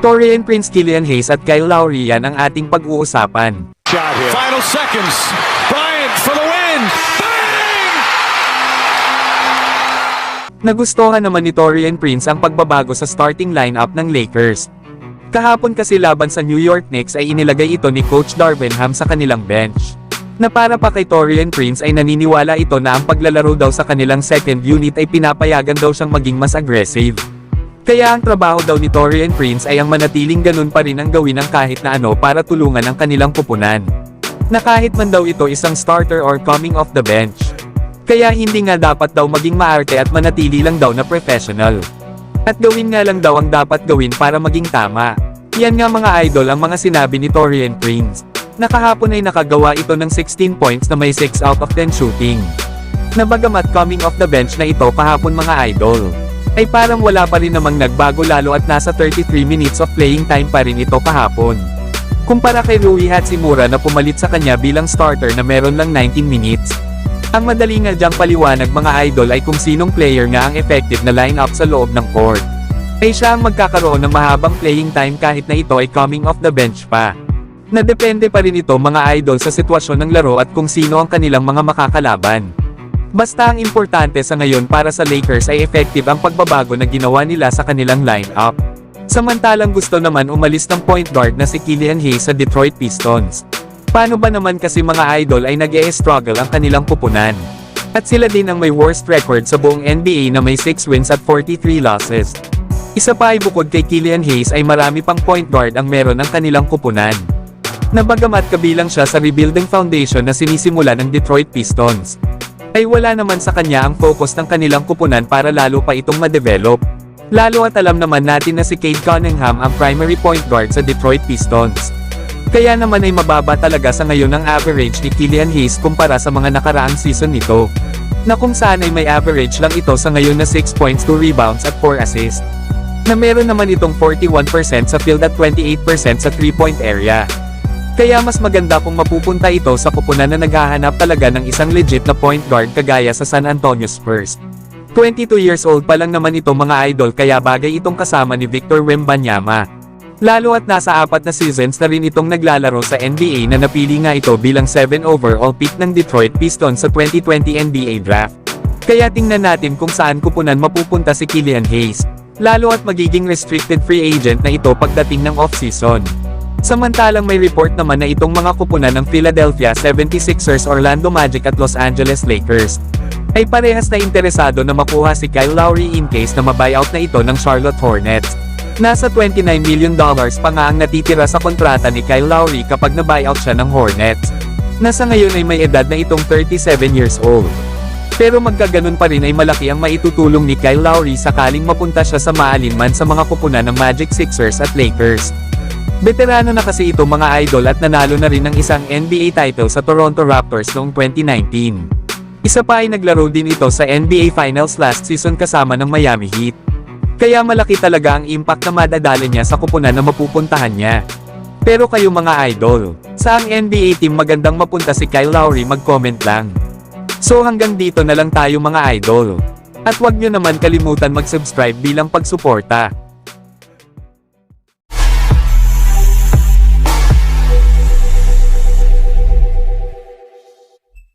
Taurean Prince Killian Hayes at Kyle Lowry yan ang ating pag-uusapan. Final seconds. Bryant for the win. Bang! Nagustuhan naman ni Taurean Prince ang pagbabago sa starting lineup ng Lakers. Kahapon kasi laban sa New York Knicks ay inilagay ito ni Coach Darvin Ham sa kanilang bench. Na para pa kay Taurean Prince ay naniniwala ito na ang paglalaro daw sa kanilang second unit ay pinapayagan daw siyang maging mas aggressive. Kaya ang trabaho daw ni Taurean Prince ay ang manatiling ganun pa rin ang gawin ng kahit na ano para tulungan ang kanilang kupunan. Na kahit man daw ito isang starter or coming off the bench. Kaya hindi nga dapat daw maging maarte at manatili lang daw na professional. At gawin nga lang daw ang dapat gawin para maging tama. Yan nga mga idol ang mga sinabi ni Taurean Prince. Nakahapon ay nakagawa ito ng 16 points na may 6 out of 10 shooting. Na bagamat coming off the bench na ito kahapon mga idol, ay parang wala pa rin namang nagbago lalo at nasa 33 minutes of playing time pa rin ito kahapon. Kumpara kay Rui Hachimura na pumalit sa kanya bilang starter na meron lang 19 minutes. Ang madali nga dyang paliwanag mga idol ay kung sinong player nga ang effective na lineup sa loob ng court. Ay siya ang magkakaroon ng mahabang playing time kahit na ito ay coming off the bench pa. Nadepende pa rin ito mga idol sa sitwasyon ng laro at kung sino ang kanilang mga makakalaban. Basta ang importante sa ngayon para sa Lakers ay effective ang pagbabago na ginawa nila sa kanilang lineup. Samantalang gusto naman umalis ng point guard na si Killian Hayes sa Detroit Pistons. Paano ba naman kasi mga idol ay nag-e-struggle ang kanilang kupunan? At sila din ang may worst record sa buong NBA na may 6 wins at 43 losses. Isa pa ay bukod kay Killian Hayes ay marami pang point guard ang meron ng kanilang kupunan. Na bagamat kabilang siya sa rebuilding foundation na sinisimula ng Detroit Pistons, ay wala naman sa kanya ang focus ng kanilang kupunan para lalo pa itong ma-develop. Lalo at alam naman natin na si Cade Cunningham ang primary point guard sa Detroit Pistons. Kaya naman ay mababa talaga sa ngayon ang average ni Killian Hayes kumpara sa mga nakaraang season nito. Na kung saan ay may average lang ito sa ngayon na 6 points, 2 rebounds at 4 assists. Na meron naman itong 41% sa field at 28% sa 3-point area. Kaya mas maganda kung mapupunta ito sa kupunan na naghahanap talaga ng isang legit na point guard kagaya sa San Antonio Spurs. 22 years old pa lang naman ito mga idol kaya bagay itong kasama ni Victor Wembanyama. Lalo at nasa 4 na seasons na rin itong naglalaro sa NBA na napili nga ito bilang 7 overall pick ng Detroit Pistons sa 2020 NBA Draft. Kaya tingnan natin kung saan kupunan mapupunta si Killian Hayes. Lalo at magiging restricted free agent na ito pagdating ng off-season. Samantalang may report naman na itong mga kupunan ng Philadelphia 76ers, Orlando Magic at Los Angeles Lakers ay parehas na interesado na makuha si Kyle Lowry in case na mabuyout na ito ng Charlotte Hornets. Nasa $29 million pa nga ang natitira sa kontrata ni Kyle Lowry kapag na-buyout siya ng Hornets. Nasa ngayon ay may edad na itong 37 years old. Pero magkaganon pa rin ay malaki ang maitutulong ni Kyle Lowry sakaling mapunta siya sa maalinman sa mga kupunan ng Magic, Sixers at Lakers. Veterano na kasi ito mga idol at nanalo na rin ng isang NBA title sa Toronto Raptors noong 2019. Isa pa ay naglaro din ito sa NBA Finals last season kasama ng Miami Heat. Kaya malaki talaga ang impact na madadala niya sa kupunan na mapupuntahan niya. Pero kayo mga idol, saang NBA team magandang mapunta si Kyle Lowry mag-comment lang. So hanggang dito na lang tayo mga idol. At huwag nyo naman kalimutan mag-subscribe bilang pagsuporta.